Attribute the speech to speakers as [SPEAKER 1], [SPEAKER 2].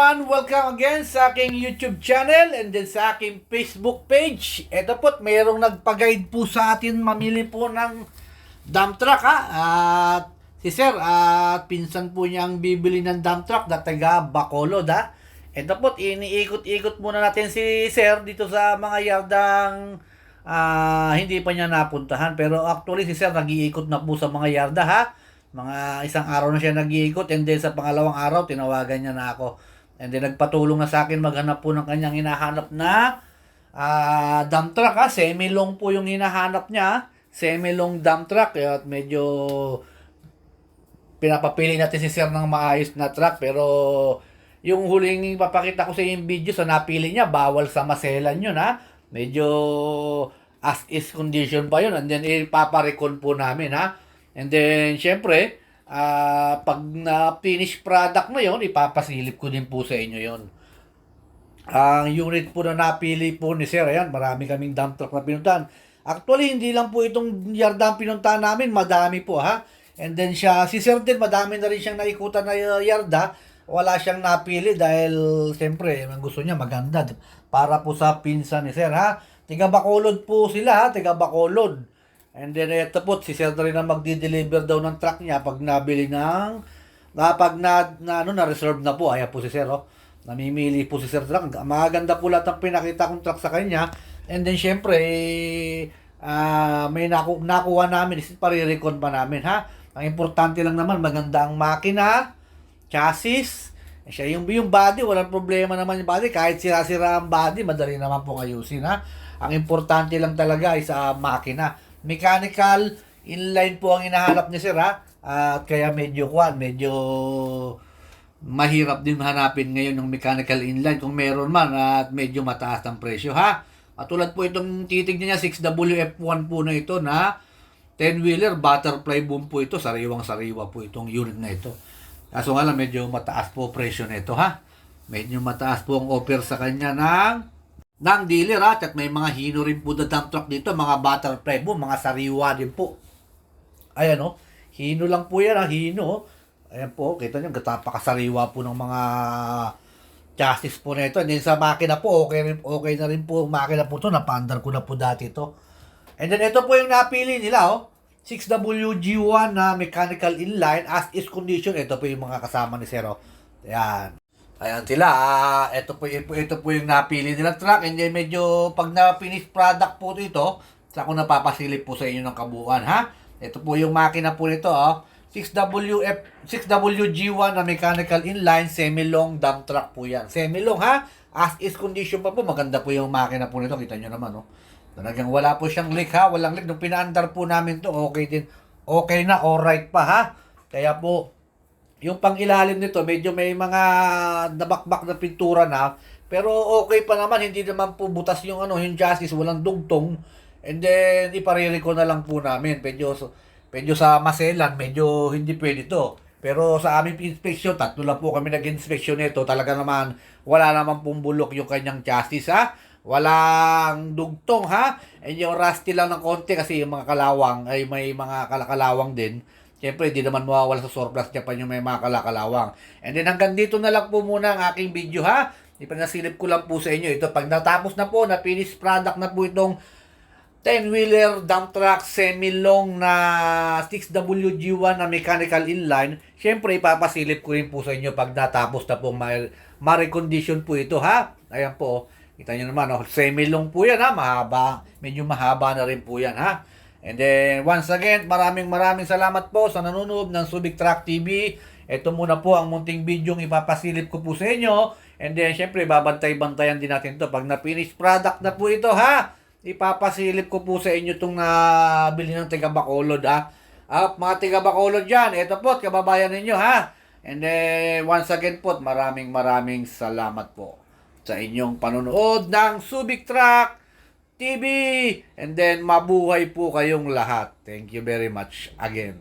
[SPEAKER 1] everyone! Welcome again sa aking YouTube channel and then sa aking Facebook page. Ito po, mayroong nagpa-guide po sa atin mamili po ng dump truck ha. At si Sir, at pinsan po niya ang bibili ng dump truck na taga Bacolod ha. Ito po, iniikot-ikot muna natin si Sir dito sa mga yardang hindi pa niya napuntahan. Pero actually si Sir nag-iikot na po sa mga yarda ha. Mga isang araw na siya nag-iikot and then sa pangalawang araw tinawagan niya na ako. And then nagpatulong na sa akin maghanap po ng kanyang hinahanap na dump truck ha. Semi-long po yung hinahanap niya. Semi-long dump truck. At medyo pinapapili natin si Sir ng maayos na truck. Pero yung huling papakita ko sa yung video sa napili niya, bawal sa maselan yun ha. Medyo as is condition pa yun. And then ipaparecon po namin ha. And then, syempre, pag na-finish product na yon, ipapasilip ko din po sa inyo yon. Ang unit po na napili po ni Sir, ayan, marami kaming dump truck na pinuntahan. Actually, hindi lang po itong yarda ang pinuntahan namin, madami po ha. And then si Sir din, madami na rin siyang naikutan na yarda. Wala siyang napili dahil, syempre, ang gusto niya maganda. Para po sa pinsan ni Sir ha. Tiga Bacolod po sila ha, tiga Bacolod. And then ito po, si Sir na rin ang magdi-deliver daw ng truck niya pag nabili ng, pag na-reserve na po. Ayan po si Sir, oh. Namimili po si Sir truck. Maganda po lahat ng pinakita kong truck sa kanya. And then syempre, may nakuha namin, pare-recon pa namin, ha. Ang importante lang naman, maganda ang makina, chassis, siya yung body, walang problema naman yung body. Kahit sira-sira ang body, madali naman pong ayusin, ha. Ang importante lang talaga ay sa makina. Mechanical inline po ang hinahanap ni Sir ha. At kaya medyo mahirap din hanapin ngayon ng mechanical inline kung meron man at medyo mataas ang presyo ha. At tulad po itong titignan niya 6WF1 po na ito na 10-wheeler butterfly boom po ito. Sariwang-sariwa po itong unit na ito. Kaso nga lang medyo mataas po presyo nito ha. Medyo mataas po ang offer sa kanya ng dealer ha, at may mga hino rin po na dump truck dito, mga butterfly boom, mga sariwa din po. Ayan o, hino lang po yan ha, hino. Ayan po, kita nyo, napakasariwa po ng mga chassis po na ito. And then sa makina po, okay na rin po, makina po ito, napandar ko na po dati ito. And then ito po yung napili nila o, 6WG1 na mechanical inline, as is condition. Ito po yung mga kasama ni Sir o. Ayan. Ayan sila, ito po yung napili nila truck. And then medyo pag na-finish product po ito, saka ko napapasilip po sa inyo ng kabuuan ha. Ito po yung makina po nito 6WG1 na mechanical inline semi-long dump truck po yan. Semi-long ha, as is condition pa po, maganda po yung makina po nito, kita nyo naman Talagang wala po siyang leak ha, walang leak. Nung pinaandar po namin to, okay din, okay na, alright pa ha. Kaya po, yung pang-ilalim nito, medyo may mga nabakbak na pintura na, pero okay pa naman, hindi naman po butas yung yung chassis, walang dugtong. And then ipariri ko na lang po namin. Medyo sa maselan, medyo hindi pwede to. Pero sa aming inspection, tatlo lang po kami nag-inspection nito. Talaga naman, wala naman pong bulok yung kanyang chassis ha. Walang dugtong ha. And yung rusty lang ng konti kasi yung mga kalawang ay may mga kalakalawang din. Siyempre, hindi naman mawawala sa surplus Japan yung may mga kalakalawang. And then hanggang dito na lang po muna ang aking video ha. Ipanasilip ko lang po sa inyo. Ito, pag natapos na po, na finished product na po itong 10-wheeler dump truck semi-long na 6WG1 na mechanical inline, siyempre ipapasilip ko rin po sa inyo pag natapos na po ma-recondition po ito ha. Ayan po, kita nyo naman semi-long po yan ha, mahaba, medyo mahaba na rin po yan ha. And then, once again, maraming salamat po sa nanonood ng Subic Truck TV. Ito muna po ang munting video yung ipapasilip ko po sa inyo. And then, syempre, babantay-bantayan din natin to. Pag na-finish product na po ito, ha? Ipapasilip ko po sa inyo itong nabili ng taga Bacolod, ha? Mga taga Bacolod dyan, ito po, kababayan ninyo, ha? And then, once again po, maraming salamat po sa inyong panonood ng Subic Truck TV. And then, mabuhay po kayong lahat. Thank you very much again.